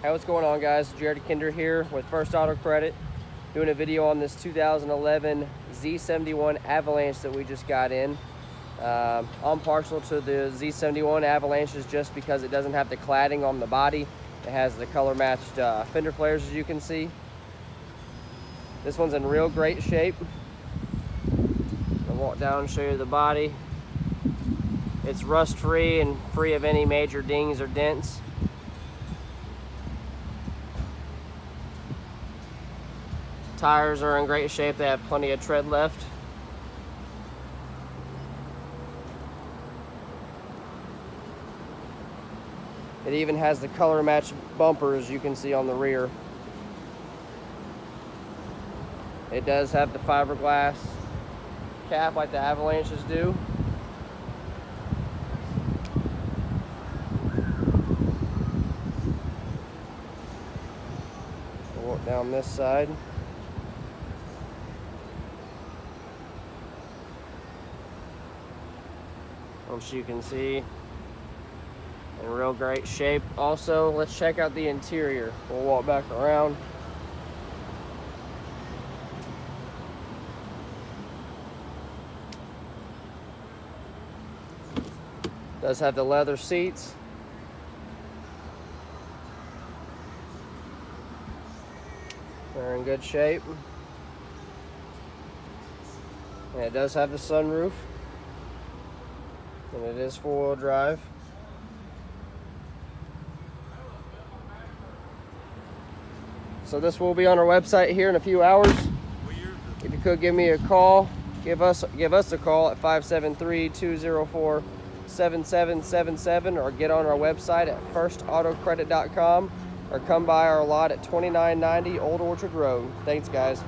Hey, what's going on, guys? Jared Kinder here with First Auto Credit, doing a video on this 2011 Z71 Avalanche that we just got in. I'm partial to the Z71 Avalanches just because it doesn't have the cladding on the body. It has the color matched fender flares, as you can see. This one's in real great shape. I'll walk down and show you the body. It's rust free and free of any major dings or dents. Tires are in great shape. They have plenty of tread left. It even has the color matched bumpers you can see on the rear. It does have the fiberglass cap like the Avalanches do. We'll walk down this side. Which you can see in real great shape. Also, let's check out the interior. We'll walk back around. Does have the leather seats. They're in good shape. And it does have the sunroof. And it is four-wheel drive. So this will be on our website here in a few hours. If you could give me a call, give us a call at 573-204-7777, or get on our website at firstautocredit.com, or come by our lot at 2990 Old Orchard Road. Thanks, guys.